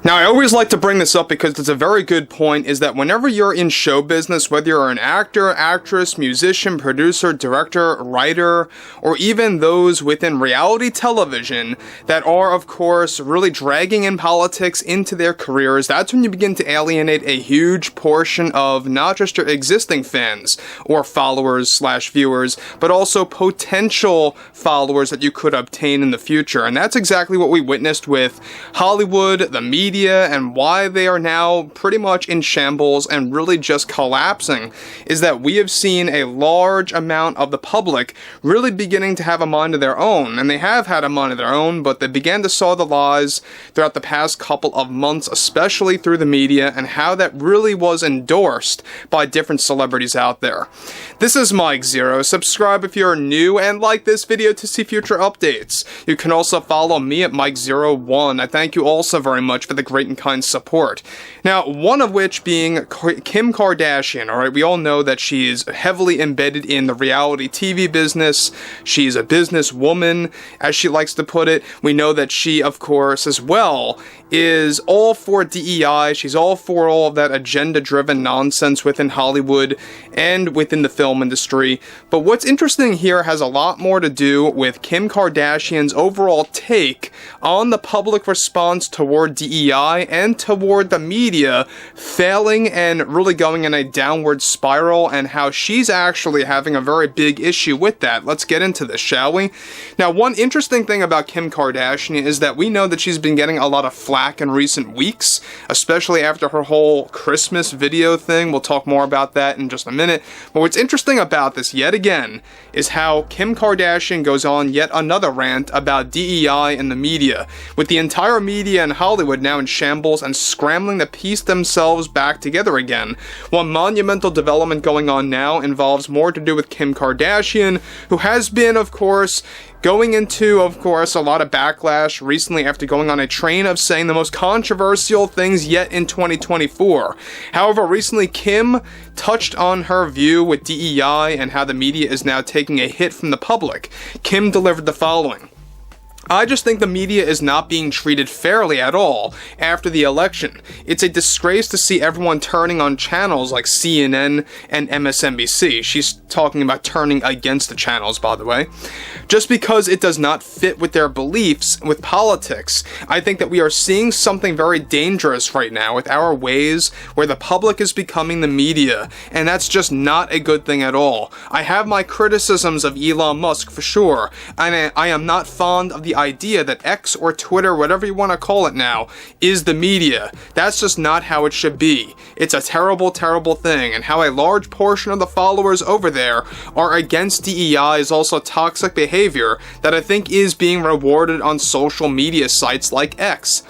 Now, I always like to bring this up because it's a very good point, is that whenever you're in show business, whether you're an actor, actress, musician, producer, director, writer, or even those within reality television that are, of course, really dragging in politics into their careers, that's when you begin to alienate a huge portion of not just your existing fans or followers/viewers, but also potential followers that you could obtain in the future. And that's exactly what we witnessed with Hollywood, the media, and why they are now pretty much in shambles and really just collapsing, is that we have seen a large amount of the public really beginning to have a mind of their own. And they have had a mind of their own, but they began to saw the lies throughout the past couple of months, especially through the media, and how that really was endorsed by different celebrities out there. This is Mike Zero. Subscribe if you're new and like this video to see future updates. You can also follow me at Mike01. I thank you also very much for the great and kind support. Now, one of which being Kim Kardashian. Alright, we all know that she is heavily embedded in the reality TV business. She's a businesswoman, as she likes to put it. We know that she, of course, as well, is all for DEI. She's all for all of that agenda-driven nonsense within Hollywood and within the film industry. But what's interesting here has a lot more to do with Kim Kardashian's overall take on the public response toward DEI and toward the media failing and really going in a downward spiral, and how she's actually having a very big issue with that. Let's get into this, shall we? Now, one interesting thing about Kim Kardashian is that we know that she's been getting a lot of flack in recent weeks, especially after her whole Christmas video thing. We'll talk more about that in just a minute. But what's interesting about this, yet again, is how Kim Kardashian goes on yet another rant about DEI and the media, with the entire media in Hollywood now in shambles and scrambling to piece themselves back together again. One monumental development going on now involves more to do with Kim Kardashian, who has been, of course, going into, of course, a lot of backlash recently after going on a train of saying the most controversial things yet in 2024. However, recently Kim touched on her view with DEI and how the media is now taking a hit from the public. Kim delivered the following: I just think the media is not being treated fairly at all after the election. It's a disgrace to see everyone turning on channels like CNN and MSNBC. She's talking about turning against the channels, by the way. Just because it does not fit with their beliefs with politics. I think that we are seeing something very dangerous right now with our ways where the public is becoming the media, and that's just not a good thing at all. I have my criticisms of Elon Musk for sure, and I am not fond of the idea that X or Twitter, whatever you want to call it now, is the media. That's just not how it should be. It's a terrible, terrible thing, and how a large portion of the followers over there are against DEI is also toxic behavior that I think is being rewarded on social media sites like X.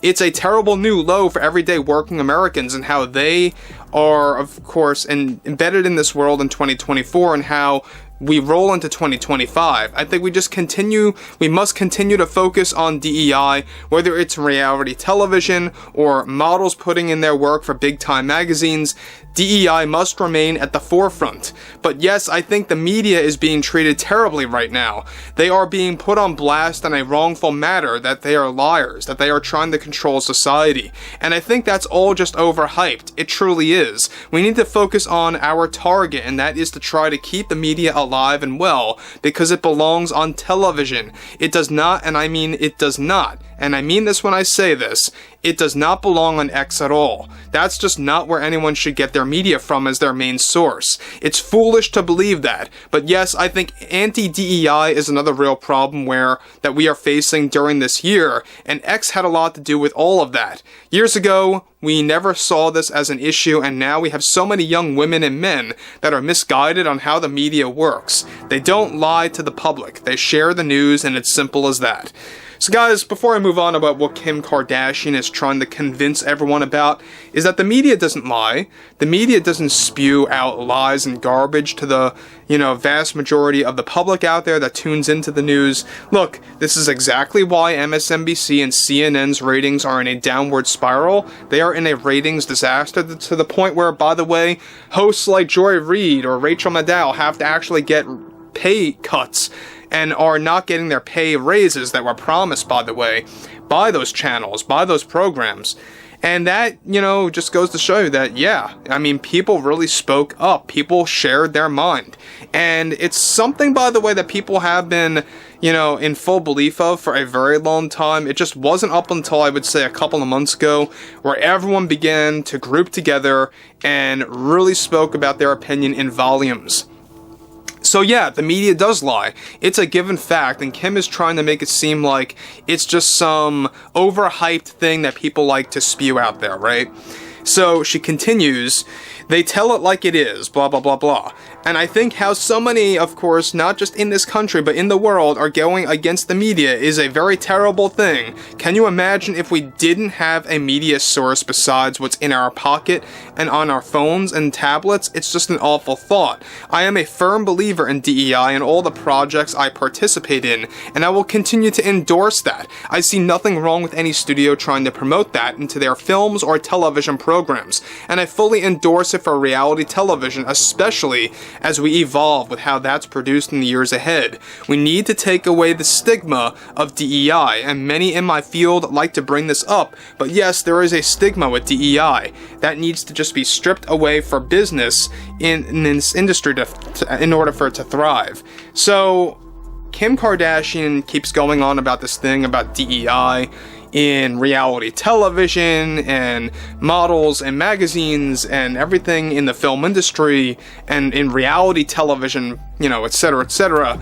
It's a terrible new low for everyday working Americans and how they are, of course, embedded in this world in 2024, and how we roll into 2025. I think we must continue to focus on DEI, whether it's reality television or models putting in their work for big time magazines. DEI must remain at the forefront. But yes, I think the media is being treated terribly right now. They are being put on blast in a wrongful manner, that they are liars, that they are trying to control society. And I think that's all just overhyped. It truly is. We need to focus on our target, and that is to try to keep the media alive and well, because it belongs on television. It does not, and I mean it does not, and I mean this when I say this, it does not belong on X at all. That's just not where anyone should get their media from as their main source. It's foolish to believe that. But yes, I think anti-DEI is another real problem that we are facing during this year, and X had a lot to do with all of that. Years ago, we never saw this as an issue, and now we have so many young women and men that are misguided on how the media works. They don't lie to the public. They share the news, and it's simple as that. So guys, before I move on about what Kim Kardashian is trying to convince everyone about, is that the media doesn't lie. The media doesn't spew out lies and garbage to the, vast majority of the public out there that tunes into the news. Look, this is exactly why MSNBC and CNN's ratings are in a downward spiral. They are in a ratings disaster to the point where, by the way, hosts like Joy Reid or Rachel Maddow have to actually get pay cuts and are not getting their pay raises that were promised, by the way, by those channels, by those programs. And that, just goes to show you that, yeah, I mean, people really spoke up. People shared their mind. And it's something, by the way, that people have been, in full belief of for a very long time. It just wasn't up until, I would say, a couple of months ago, where everyone began to group together and really spoke about their opinion in volumes. So yeah, the media does lie. It's a given fact, and Kim is trying to make it seem like it's just some overhyped thing that people like to spew out there, right? So she continues, they tell it like it is, blah, blah, blah, blah. And I think how so many, of course, not just in this country, but in the world, are going against the media is a very terrible thing. Can you imagine if we didn't have a media source besides what's in our pocket and on our phones and tablets? It's just an awful thought. I am a firm believer in DEI and all the projects I participate in, and I will continue to endorse that. I see nothing wrong with any studio trying to promote that into their films or television programs, and I fully endorse it for reality television, especially as we evolve with how that's produced in the years ahead. We need to take away the stigma of DEI, and many in my field like to bring this up, but yes, there is a stigma with DEI that needs to just be stripped away for business in this industry in order for it to thrive. So Kim Kardashian keeps going on about this thing about DEI in reality television and models and magazines and everything in the film industry and in reality television, etc., etc.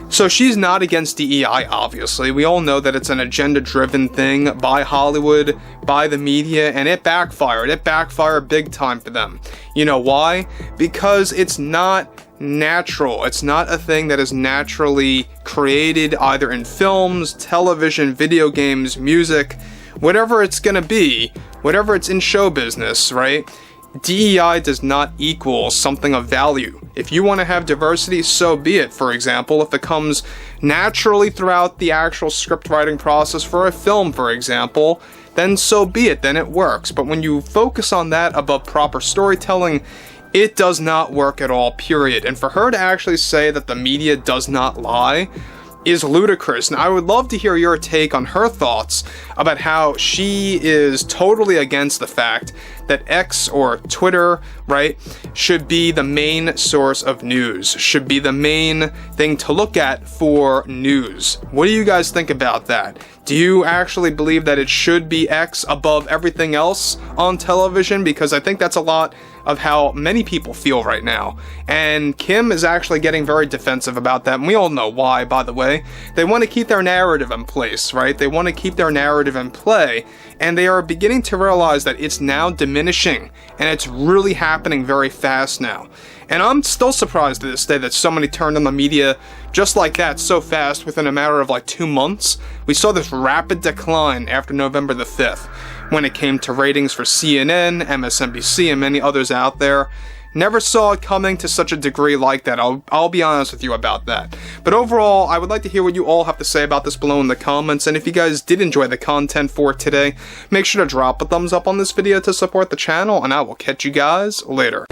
So she's not against DEI, obviously. We all know that it's an agenda-driven thing by Hollywood, by the media, and it backfired. It backfired big time for them. You know why? Because it's not natural. It's not a thing that is naturally created either in films, television, video games, music, whatever it's gonna be, whatever it's in show business, right? DEI does not equal something of value. If you want to have diversity, so be it. For example, if it comes naturally throughout the actual script writing process for a film, for example, then so be it, then it works. But when you focus on that above proper storytelling, it does not work at all, period. And for her to actually say that the media does not lie is ludicrous. And I would love to hear your take on her thoughts about how she is totally against the fact that X or Twitter, right, should be the main source of news, should be the main thing to look at for news. What do you guys think about that? Do you actually believe that it should be X above everything else on television? Because I think that's a lot of how many people feel right now. And Kim is actually getting very defensive about that, and we all know why, by the way. They want to keep their narrative in place, right? They want to keep their narrative in play, and they are beginning to realize that it's now diminishing, and it's really happening very fast now. And I'm still surprised to this day that somebody turned on the media just like that so fast within a matter of like 2 months. We saw this rapid decline after November the 5th when it came to ratings for CNN, MSNBC, and many others out there. Never saw it coming to such a degree like that. I'll be honest with you about that. But overall, I would like to hear what you all have to say about this below in the comments. And if you guys did enjoy the content for today, make sure to drop a thumbs up on this video to support the channel. And I will catch you guys later.